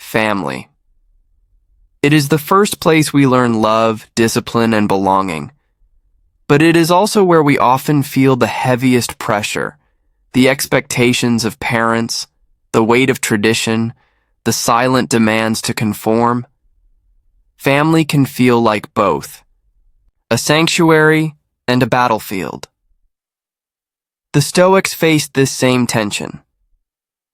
family. It is the first place we learn love, discipline, and belonging. But it is also where we often feel the heaviest pressure, the expectations of parents, the weight of tradition, the silent demands to conform. Family can feel like both, a sanctuary and a battlefield. The Stoics faced this same tension.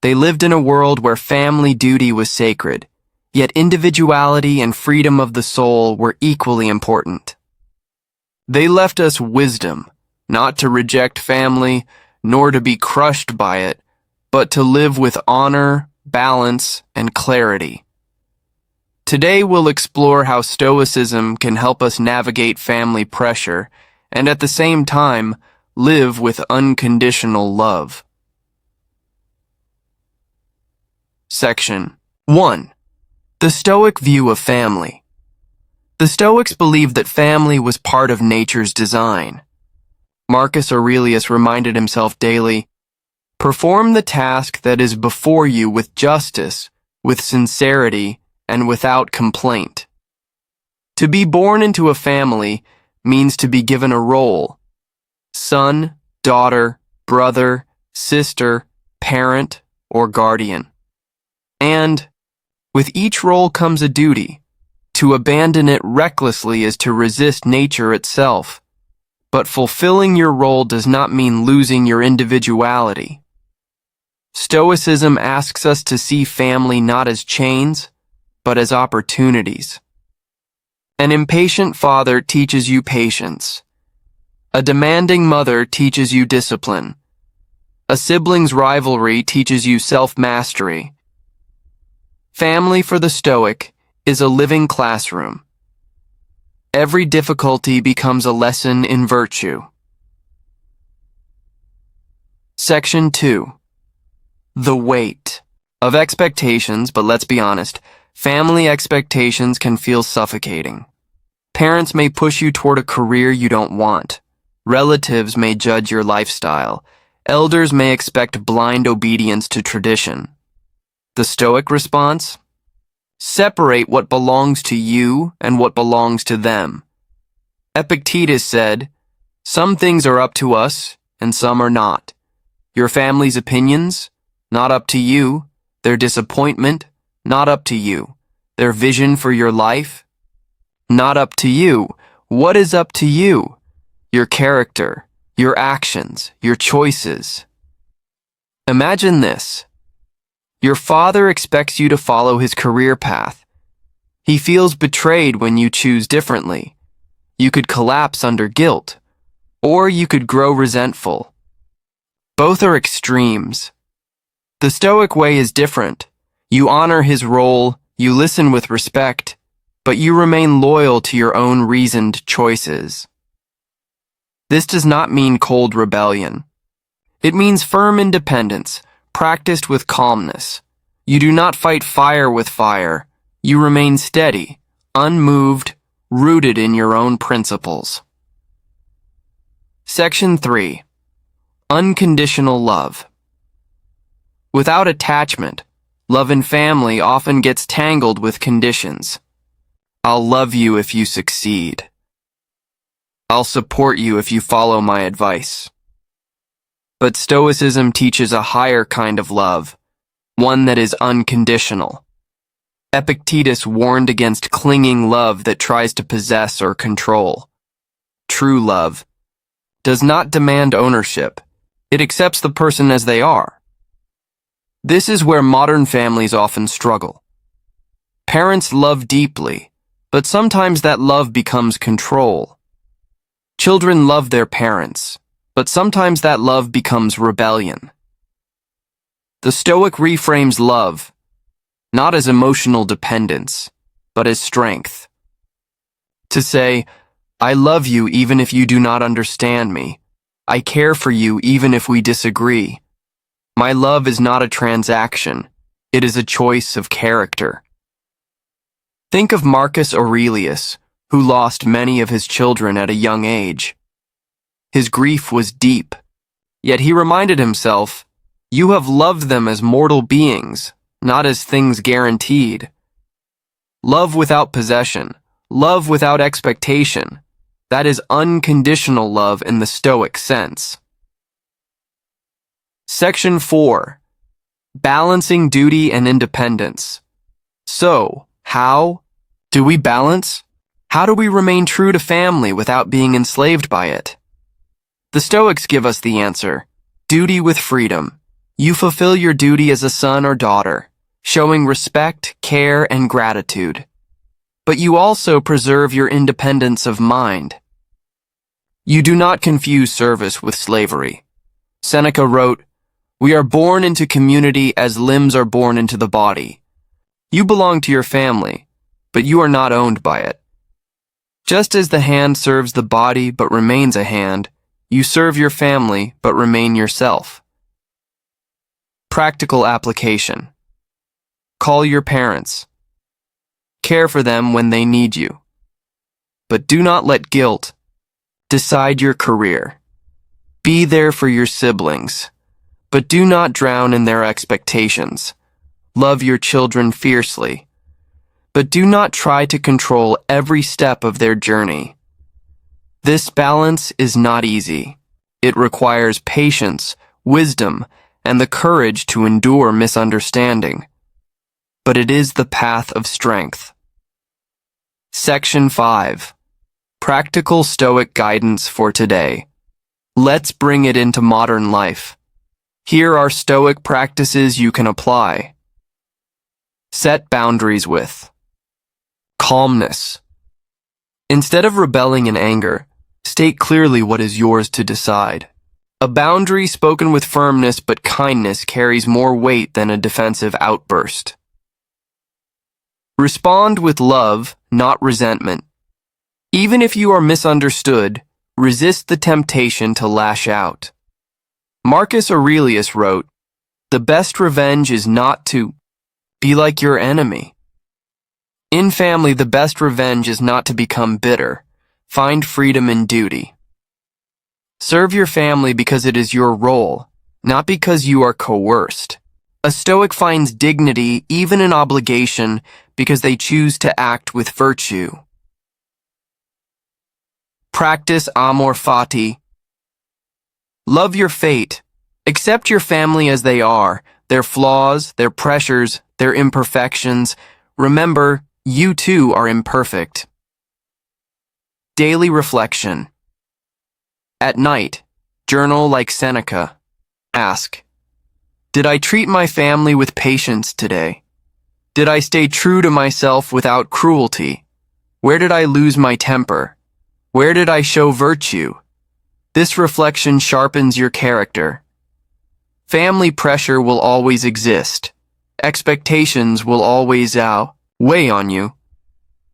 They lived in a world where family duty was sacred, yet individuality and freedom of the soul were equally important. They left us wisdom, not to reject family, nor to be crushed by it, but to live with honor, balance, and clarity. Today we'll explore how Stoicism can help us navigate family pressure and at the same time live with unconditional love. Section 1. The Stoic view of family. The Stoics believed that family was part of nature's design. Marcus Aurelius reminded himself daily, "Perform the task that is before you with justice, with sincerity, and without complaint." To be born into a family means to be given a role: son, daughter, brother, sister, parent, or guardian. And with each role comes a duty. To abandon it recklessly is to resist nature itself. But fulfilling your role does not mean losing your individuality. Stoicism asks us to see family not as chains, but as opportunities. An impatient father teaches you patience. A demanding mother teaches you discipline. A sibling's rivalry teaches you self-mastery. Family for the Stoic is a living classroom. Every difficulty becomes a lesson in virtue. Section 2. The weight of expectations, but let's be honest, family expectations can feel suffocating. Parents may push you toward a career you don't want. Relatives may judge your lifestyle. Elders may expect blind obedience to tradition. The Stoic response? Separate what belongs to you and what belongs to them. Epictetus said, "Some things are up to us and some are not. Your family's opinions, not up to you. Their disappointment, not up to you. Their vision for your life, not up to you. What is up to you? Your character, your actions, your choices." Imagine this. Your father expects you to follow his career path. He feels betrayed when you choose differently. You could collapse under guilt, or you could grow resentful. Both are extremes. The Stoic way is different. You honor his role, you listen with respect, but you remain loyal to your own reasoned choices. This does not mean cold rebellion. It means firm independence, practiced with calmness. You do not fight fire with fire. You remain steady, unmoved, rooted in your own principles. Section 3. Unconditional love. Without attachment, love in family often gets tangled with conditions. I'll love you if you succeed. I'll support you if you follow my advice. But Stoicism teaches a higher kind of love, one that is unconditional. Epictetus warned against clinging love that tries to possess or control. True love does not demand ownership. It accepts the person as they are. This is where modern families often struggle. Parents love deeply, but sometimes that love becomes control. Children love their parents, but sometimes that love becomes rebellion. The Stoic reframes love, not as emotional dependence, but as strength. To say, "I love you even if you do not understand me. I care for you even if we disagree. My love is not a transaction. It is a choice of character." Think of Marcus Aurelius, who lost many of his children at a young age. His grief was deep, yet he reminded himself, "You have loved them as mortal beings, not as things guaranteed. Love without possession, love without expectation. That is unconditional love in the Stoic sense. Section 4. Balancing duty and independence. So, how do we balance? How do we remain true to family without being enslaved by it? The Stoics give us the answer. Duty with freedom. You fulfill your duty as a son or daughter, showing respect, care, and gratitude. But you also preserve your independence of mind. You do not confuse service with slavery. Seneca wrote, "We are born into community as limbs are born into the body." You belong to your family, but you are not owned by it. Just as the hand serves the body but remains a hand, you serve your family but remain yourself. Practical application. Call your parents. Care for them when they need you. But do not let guilt decide your career. Be there for your siblings, but do not drown in their expectations. Love your children fiercely, but do not try to control every step of their journey. This balance is not easy. It requires patience, wisdom, and the courage to endure misunderstanding. But it is the path of strength. Section 5. Practical Stoic guidance for today. Let's bring it into modern life. Here are Stoic practices you can apply. Set boundaries with calmness. Instead of rebelling in anger, state clearly what is yours to decide. A boundary spoken with firmness but kindness carries more weight than a defensive outburst. Respond with love, not resentment. Even if you are misunderstood, resist the temptation to lash out. Marcus Aurelius wrote, "The best revenge is not to be like your enemy." In family, the best revenge is not to become bitter. Find freedom in duty. Serve your family because it is your role, not because you are coerced. A Stoic finds dignity even in obligation because they choose to act with virtue. Practice Amor Fati. Love your fate. Accept your family as they are, their flaws, their pressures, their imperfections. Remember, you too are imperfect. Daily reflection. At night, journal like Seneca. Ask, did I treat my family with patience today? Did I stay true to myself without cruelty? Where did I lose my temper? Where did I show virtue? This reflection sharpens your character. Family pressure will always exist. Expectations will always weigh on you.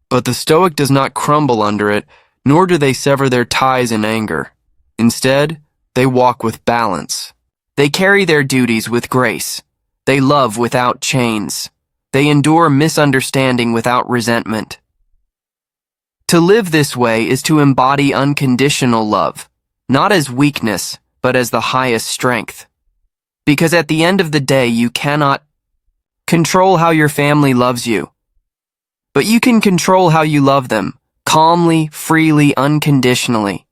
But the Stoic does not crumble under it, nor do they sever their ties in anger. Instead, they walk with balance. They carry their duties with grace. They love without chains. They endure misunderstanding without resentment. To live this way is to embody unconditional love, not as weakness, but as the highest strength. Because at the end of the day, you cannot control how your family loves you. But you can control how you love them, calmly, freely, unconditionally.